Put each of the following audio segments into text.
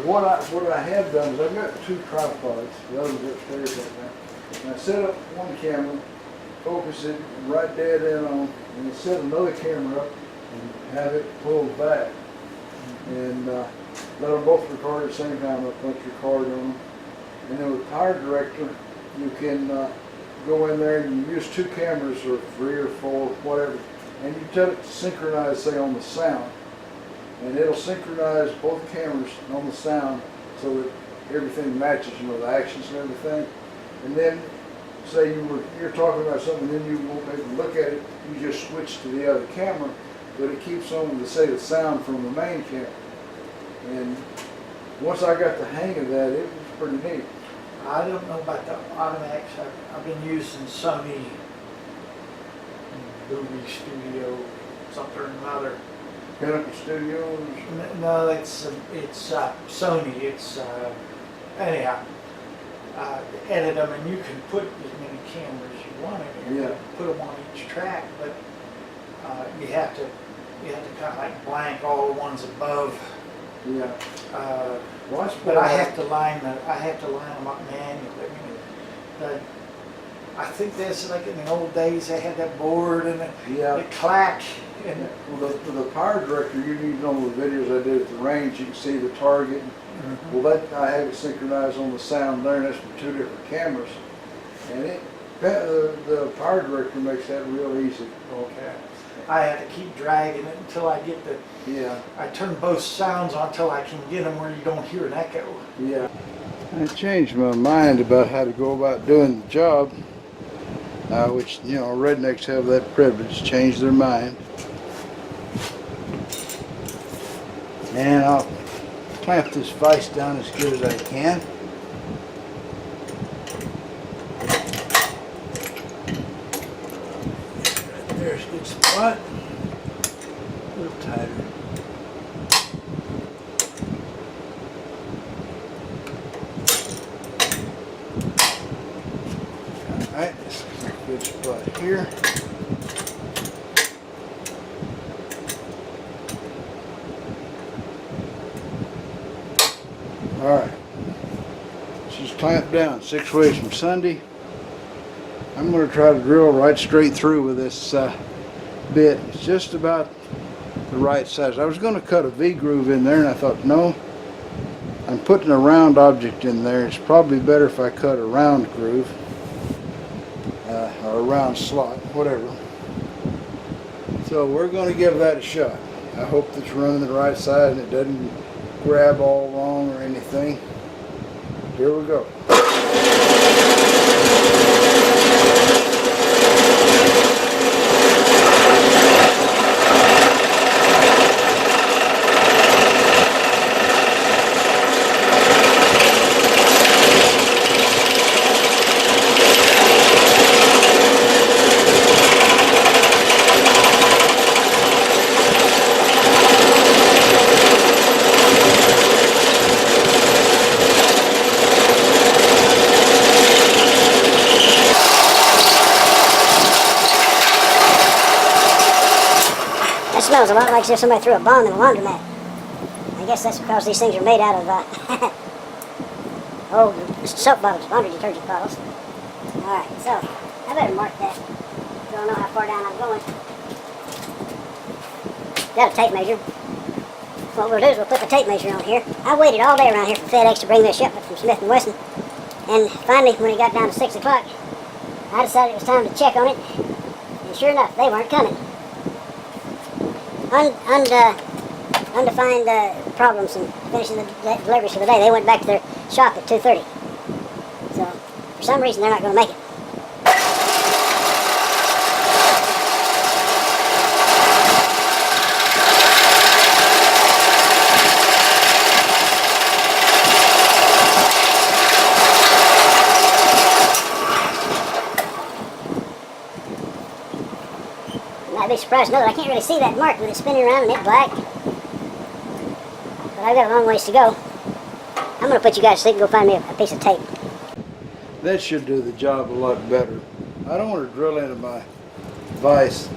what I have done is I've got 2 tripods, the other's upstairs right now. And I set up one camera, focus it right dead in on, and then set another camera up and have it pulled back. And let them both record at the same time. I'll punch record on them. And then with Power Director, you can go in there and you use 2 cameras or 3 or 4, whatever, and you tell it to synchronize, say, on the sound. And it'll synchronize both cameras on the sound so that everything matches, you know, the actions and everything. And then, say you're talking about something, then you won't maybe look at it, you just switch to the other camera, but it keeps on the, say, the sound from the main camera. And once I got the hang of that, it was pretty neat. I don't know about the automatics. I've been using Sony Movie Studio, something or another. Pinnacle Studios? No, it's Sony. It's anyhow. Edit them, and you can put as many cameras you want in there. Yeah. Put them on each track, but you have to kind of like blank all the ones above. Yeah. But I have to line them up manually. I think that's like in the old days. They had that board and the clack. And well, the Power Director you need on the videos I did at the range, you can see the target. Well, that I have it synchronized on the sound there, and that's from 2 different cameras. And the Power Director makes that real easy. Okay. I have to keep dragging it until I get the. Yeah. I turn both sounds on until I can get them where you don't hear an echo. Yeah. I changed my mind about how to go about doing the job, which, you know, rednecks have that privilege, change their mind. And I'll clamp this vise down as good as I can. Right there's a good spot. A little tighter. Alright, this is a good spot here. Alright, she's clamped down 6 ways from Sunday. I'm going to try to drill right straight through with this bit. It's just about the right size. I was going to cut a V-groove in there, and I thought, no, I'm putting a round object in there. It's probably better if I cut a round groove or a round slot, whatever. So we're going to give that a shot. I hope that it's running the right side and it doesn't grab all wrong or anything. Here we go. Smells a lot like as if somebody threw a bomb in a laundromat. I guess that's because these things are made out of old soap bottles, laundry detergent bottles. Alright, so I better mark that so I know how far down I'm going. Got a tape measure. What we'll do is we'll put the tape measure on here. I waited all day around here for Fedex to bring me a shipment from Smith & Wesson. And finally, when it got down to 6 o'clock, I decided it was time to check on it. And sure enough, they weren't coming. Undefined problems in finishing the deliveries for the day. They went back to their shop at 2:30. So, for some reason, they're not going to make it. I'd be surprised to know that I can't really see that mark with it spinning around and it black. But I've got a long ways to go. I'm going to put you guys to sleep and go find me a piece of tape. That should do the job a lot better. I don't want to drill into my vise.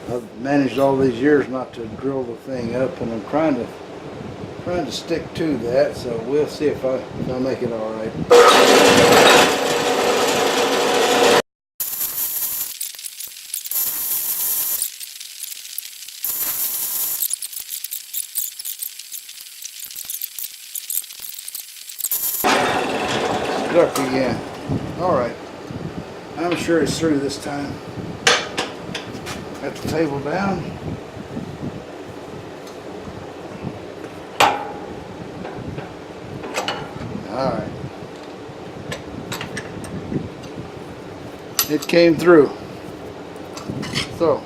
I've managed all these years not to drill the thing up, and I'm trying to trying to stick to that, so we'll see if I make it all right. Stuck again. All right. I'm sure it's through this time. Got the table down. All right. It came through. So,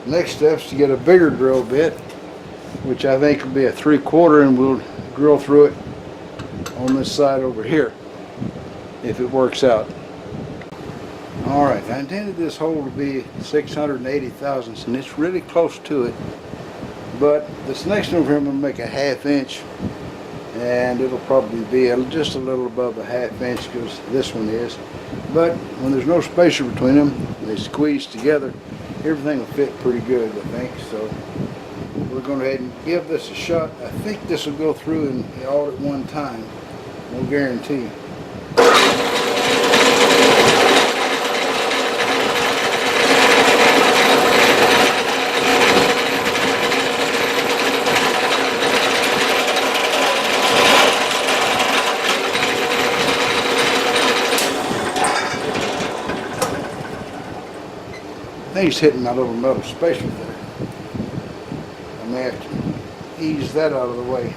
next step's to get a bigger drill bit, which I think will be a 3/4, and we'll drill through it on this side over here, if it works out. All right, I intended this hole to be 680 thousandths, and it's really close to it. But this next one here, I'm going to make a 1/2 inch, and it'll probably be just a little above a 1/2 inch, because this one is. But when there's no spacer between them, they squeeze together, everything will fit pretty good, I think. So we're going to go ahead and give this a shot. I think this will go through all at one time. No guarantee. I think he's hitting my little metal spacer there. I may have to ease that out of the way.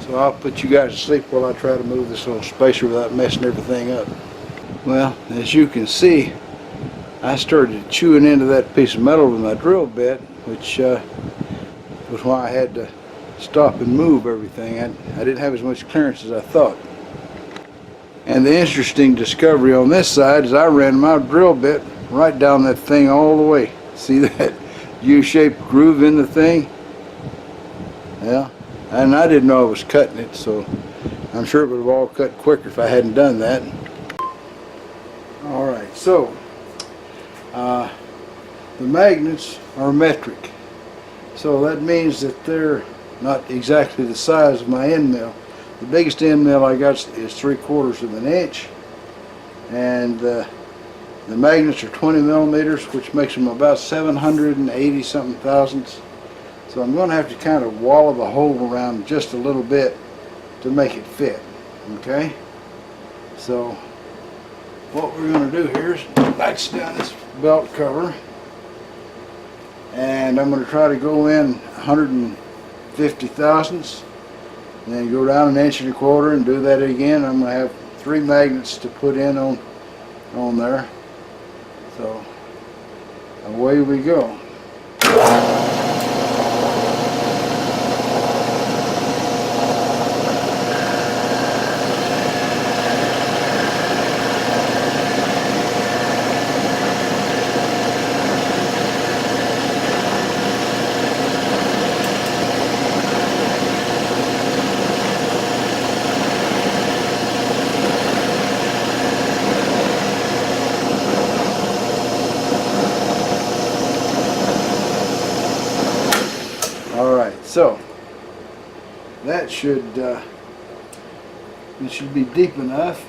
So I'll put you guys to sleep while I try to move this little spacer without messing everything up. Well, as you can see, I started chewing into that piece of metal with my drill bit, which was why I had to stop and move everything. I didn't have as much clearance as I thought. And the interesting discovery on this side is I ran my drill bit right down that thing all the way. See that U-shaped groove in the thing? Yeah, and I didn't know I was cutting it, so I'm sure it would have all cut quicker if I hadn't done that. Alright, so the magnets are metric, so that means that they're not exactly the size of my end mill. The biggest end mill I got is 3/4 of an inch, and the magnets are 20 millimeters, which makes them about 780 something thousandths. So I'm going to have to kind of wallow the hole around just a little bit to make it fit. Okay? So what we're going to do here is latch down this belt cover, and I'm going to try to go in 150 thousandths, and then go down 1.25 inches and do that again. I'm going to have 3 magnets to put in on there. So away we go. So that it should be deep enough.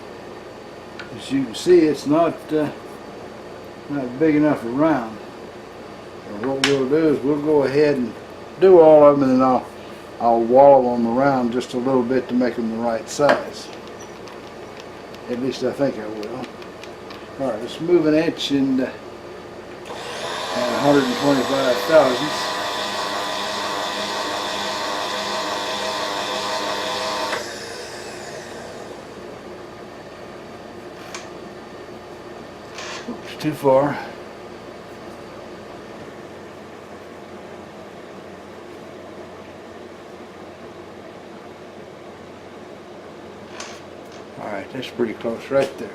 As you can see, it's not big enough around. So what we'll do is we'll go ahead and do all of them, and then I'll wallow them around just a little bit to make them the right size. At least I think I will. All right, let's move 1 inch and 125 thousandths. Too far. All right, that's pretty close right there.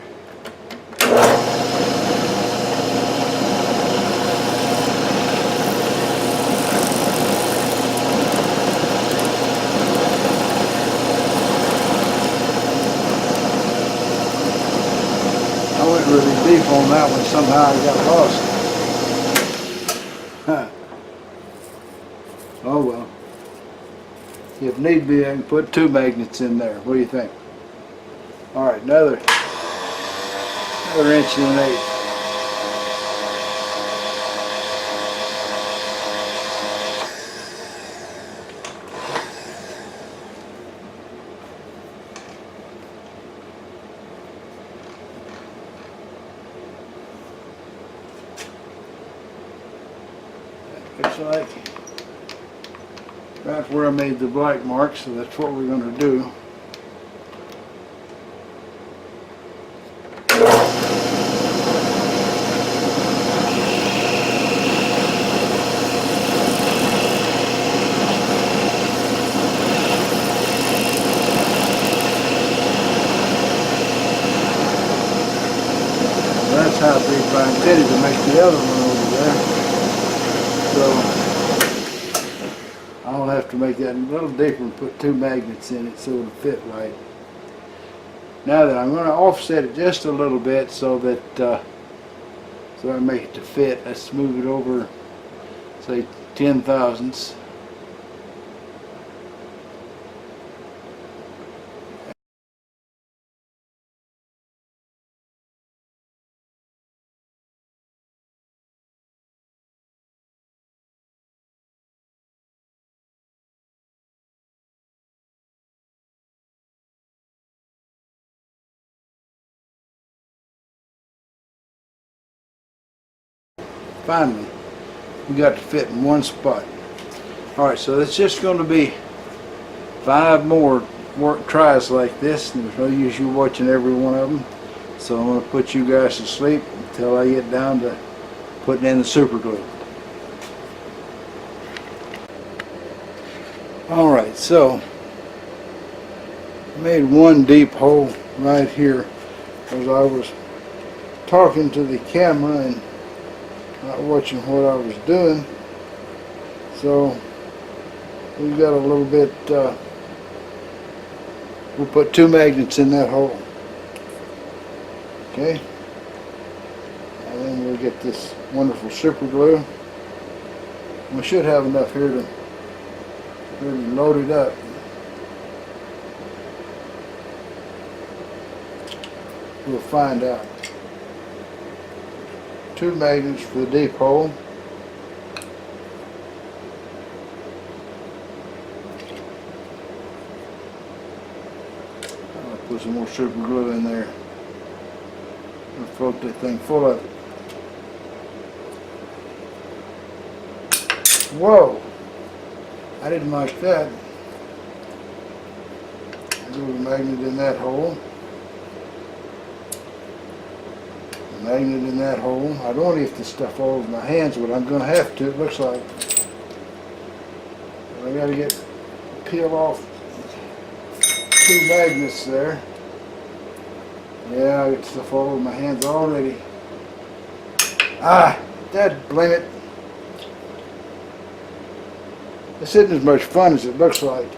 Really deep on that one, somehow I got lost. If need be, I can put 2 magnets in there. What do you think? All right, another inch and an eighth. Looks like right where I made the black mark, so that's what we're going to do. That's how big I intended to make the other one over there. So I'll have to make that a little deeper and put 2 magnets in it so it'll fit right. Now that I'm going to offset it just a little bit so that so I make it to fit. Let's move it over, say 10 thousandths. Finally, we got to fit in one spot. Alright, so it's just going to be 5 more tries like this. There's no use you watching every one of them. So I'm going to put you guys to sleep until I get down to putting in the super glue. Alright, so I made one deep hole right here as I was talking to the camera and not watching what I was doing. So we've got a little bit, we'll put 2 magnets in that hole. Okay, and then we'll get this wonderful super glue. We should have enough here to really load it up. We'll find out. 2 magnets for the deep hole. I'll put some more super glue in there and float that thing full of it. Whoa! I didn't like that. I'll do a magnet in that hole. Magnet in that hole. I don't want to get this stuff all over my hands, but I'm going to have to, it looks like. I got to peel off 2 magnets there. Yeah, I got stuff all over my hands already. Ah, dad blame it. This isn't as much fun as it looks like.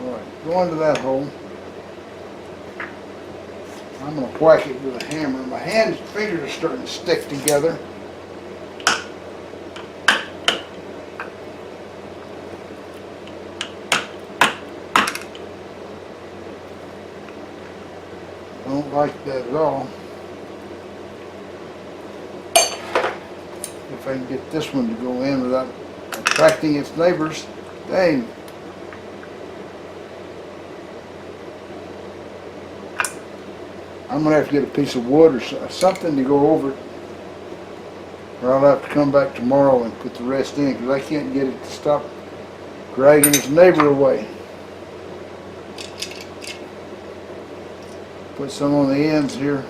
Alright, go into that hole. I'm going to whack it with a hammer. My fingers are starting to stick together. Don't like that at all. If I can get this one to go in without attracting its neighbors. Dang. I'm going to have to get a piece of wood or something to go over it, or I'll have to come back tomorrow and put the rest in because I can't get it to stop dragging its neighbor away. Put some on the ends here.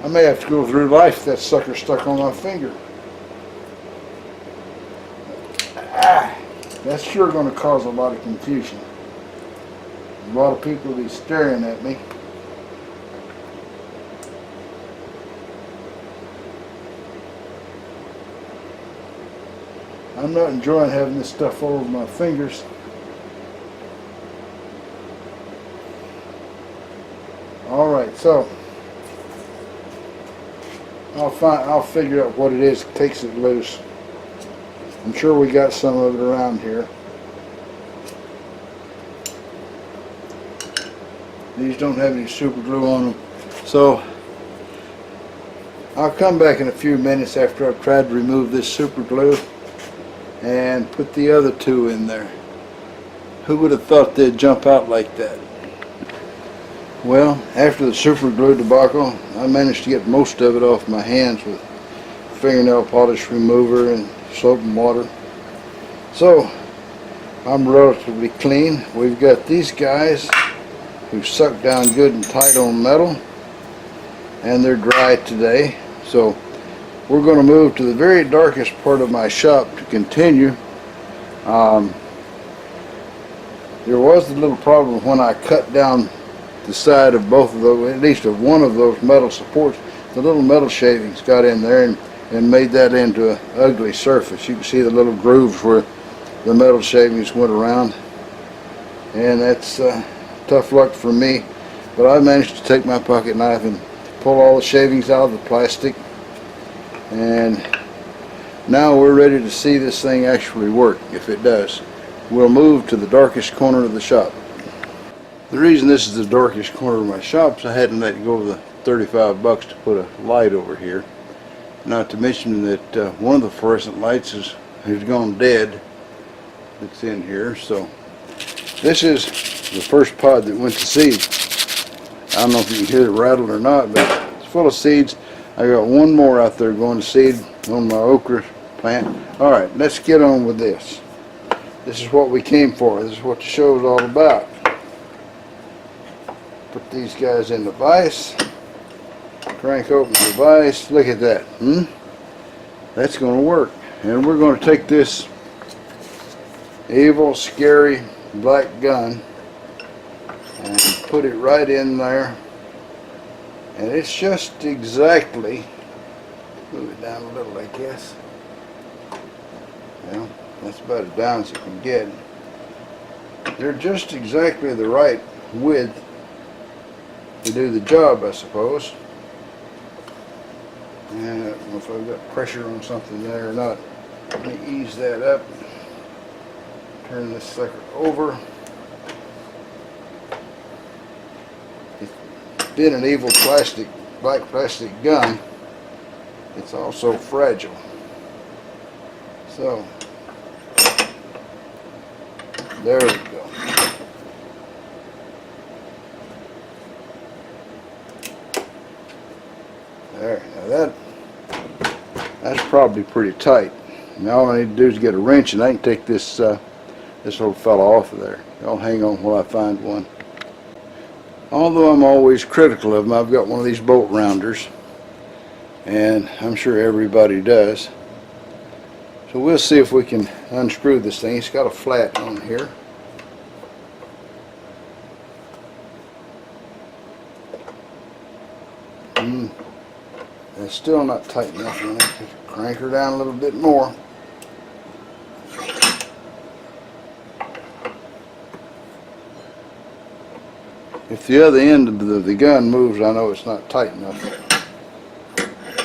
I may have to go through life with that sucker stuck on my finger. Ah, that's sure going to cause a lot of confusion. A lot of people will be staring at me. I'm not enjoying having this stuff all over my fingers. Alright, so I'll figure out what it is that takes it loose. I'm sure we got some of it around here. These don't have any super glue on them. So I'll come back in a few minutes after I've tried to remove this super glue and put the other two in there. Who would have thought they'd jump out like that? Well, after the super glue debacle, I managed to get most of it off my hands with fingernail polish remover and soap and water. So I'm relatively clean. We've got these guys who suck down good and tight on metal, and they're dry today. So we're going to move to the very darkest part of my shop to continue. There was a little problem when I cut down the side of both of those, at least of one of those metal supports. The little metal shavings got in there and made that into an ugly surface. You can see the little grooves where the metal shavings went around, and that's tough luck for me. But I managed to take my pocket knife and pull all the shavings out of the plastic, and now we're ready to see this thing actually work. If it does, we'll move to the darkest corner of the shop. The reason this is the darkest corner of my shop is I hadn't let go of the 35 bucks to put a light over here. Not to mention that one of the fluorescent lights has gone dead. It's in here. So this is the first pod that went to seed. I don't know if you can hear it rattle or not, but it's full of seeds. I got one more out there going to seed on my okra plant. Alright, let's get on with this. This is what we came for. This is what the show is all about. Put these guys in the vise. Crank open the vise. Look at that. That's going to work. And we're going to take this evil, scary black gun and put it right in there. And it's just exactly, move it down a little, I guess. Well, that's about as down as it can get. They're just exactly the right width to do the job, I suppose. And I don't know if I've got pressure on something there or not. Let me ease that up. Turn this sucker over. It's been an evil black plastic gun. It's also fragile. So, there we go. There, now that's probably pretty tight. Now all I need to do is get a wrench and I can take this this little fella off of there. I'll hang on while I find one. Although I'm always critical of them, I've got one of these bolt rounders, and I'm sure everybody does. So we'll see if we can unscrew this thing. It's got a flat on here. That's still not tight enough. I'm going to have to crank her down a little bit more. If the other end of the gun moves, I know it's not tight enough.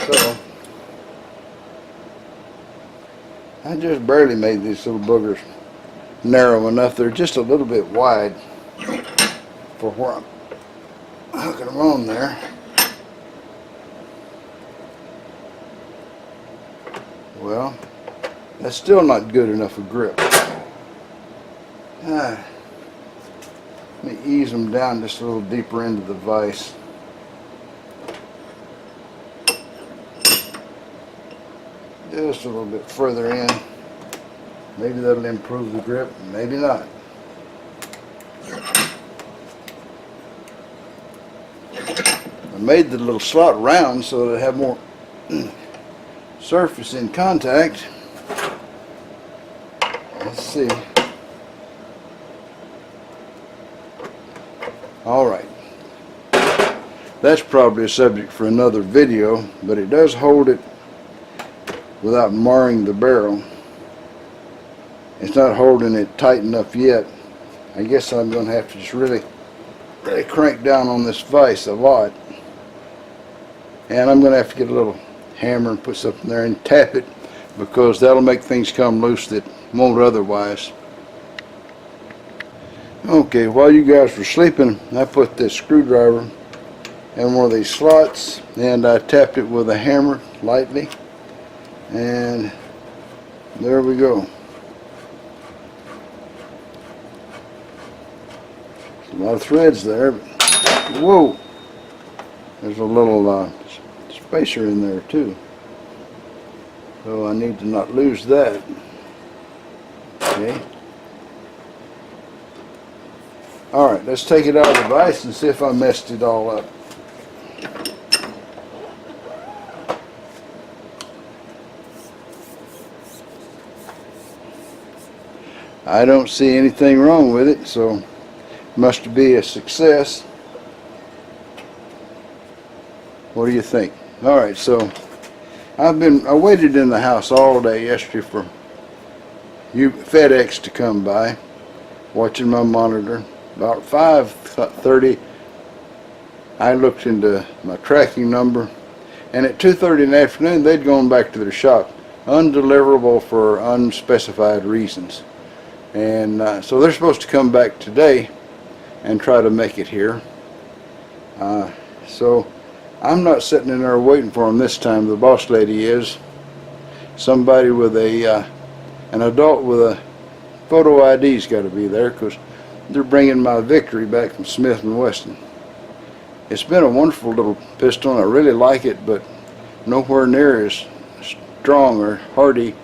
So I just barely made these little boogers narrow enough. They're just a little bit wide for where I'm hooking them on there. Well, that's still not good enough a grip. Let me ease them down just a little deeper into the vise. Just a little bit further in. Maybe that'll improve the grip, maybe not. I made the little slot round so that it have more surface in contact. Let's see. Alright. That's probably a subject for another video, but it does hold it without marring the barrel. It's not holding it tight enough yet. I guess I'm going to have to just really crank down on this vise a lot. And I'm going to have to get a little hammer and put something there and tap it because that'll make things come loose that won't otherwise. Okay, while you guys were sleeping, I put this screwdriver in one of these slots and I tapped it with a hammer lightly, and there we go. A lot of threads there, but whoa, there's a little spacer in there too, so I need to not lose that. Okay. Alright, let's take it out of the vise and see if I messed it all up. I don't see anything wrong with it, so must be a success. What do you think? Alright, so I waited in the house all day yesterday for Fedex to come by, watching my monitor. About 5:30 I looked into my tracking number, and at 2:30 in the afternoon they'd gone back to their shop, undeliverable for unspecified reasons. And so they're supposed to come back today and try to make it here. So I'm not sitting in there waiting for them this time. The boss lady is. Somebody with an adult with a photo ID's got to be there, because they're bringing my Victory back from Smith & Wesson. It's been a wonderful little pistol, and I really like it, but nowhere near as strong or hardy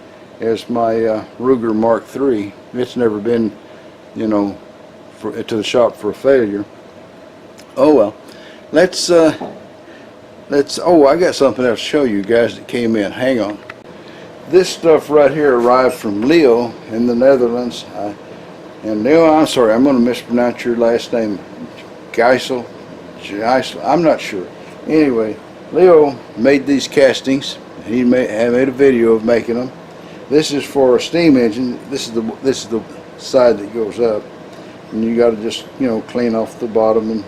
as my Ruger Mark III. It's never been, you know, to the shop for a failure. Oh well, let's oh, I got something else to show you guys that came in. Hang on. This stuff right here arrived from Leo in the Netherlands. And Leo, I'm sorry, I'm going to mispronounce your last name. Geisel? I'm not sure. Anyway, Leo made these castings. He made a video of making them. This is for a steam engine. This is the side that goes up, and you got to just, you know, clean off the bottom and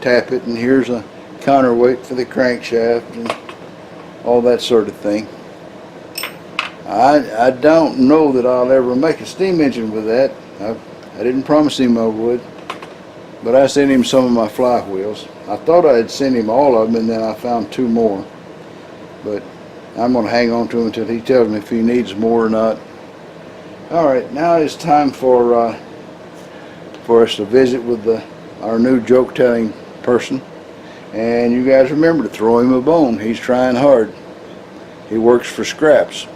tap it. And here's a counterweight for the crankshaft and all that sort of thing. I don't know that I'll ever make a steam engine with that. I didn't promise him I would, but I sent him some of my flywheels. I thought I had sent him all of them, and then I found 2 more. But I'm going to hang on to him until he tells me if he needs more or not. Alright, now it's time for us to visit with our new joke-telling person. And you guys remember to throw him a bone. He's trying hard. He works for scraps.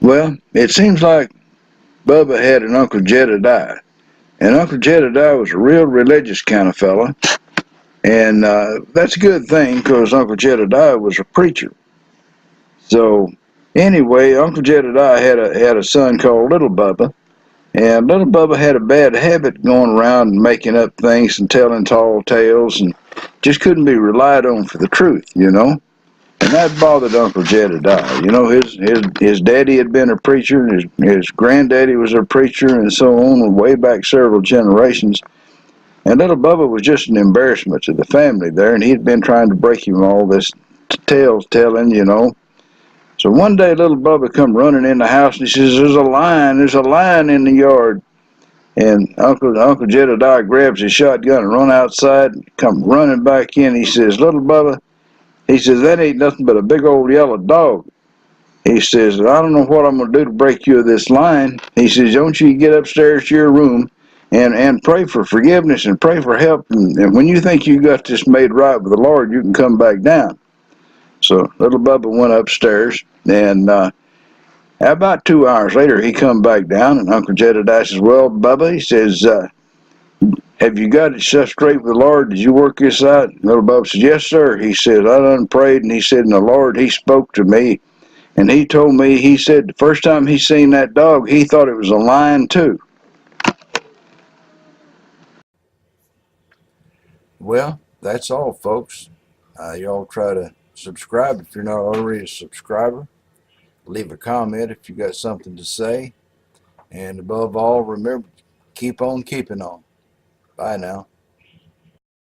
Well, it seems like Bubba had an Uncle Jedediah. And Uncle Jedediah was a real religious kind of fella. And that's a good thing, because Uncle Jedediah was a preacher. So, anyway, Uncle Jedediah had a son called Little Bubba. And Little Bubba had a bad habit going around and making up things and telling tall tales, and just couldn't be relied on for the truth, you know. And that bothered Uncle Jedediah. You know, his daddy had been a preacher, and his granddaddy was a preacher, and so on, way back several generations. And Little Bubba was just an embarrassment to the family there, and he'd been trying to break him all this tales telling, you know. So one day Little Bubba come running in the house, and he says, there's a lion in the yard. And Uncle Jedediah grabs his shotgun and run outside, and come running back in. He says, Little Bubba, he says, that ain't nothing but a big old yellow dog. He says, I don't know what I'm going to do to break you of this lion. He says, don't you get upstairs to your room and pray for forgiveness and pray for help. And when you think you got this made right with the Lord, you can come back down. So Little Bubba went upstairs, and about 2 hours later, he come back down, and Uncle Jedediah says, well, Bubba, he says, have you got it set straight with the Lord? Did you work this out? Little Bubba says, yes, sir. He said, I done prayed, and he said, and the Lord, he spoke to me, and he told me, he said, the first time he seen that dog, he thought it was a lion, too. Well, that's all, folks. Y'all try to subscribe if you're not already a subscriber. Leave a comment if you got something to say. And above all, remember, keep on keeping on. Bye now.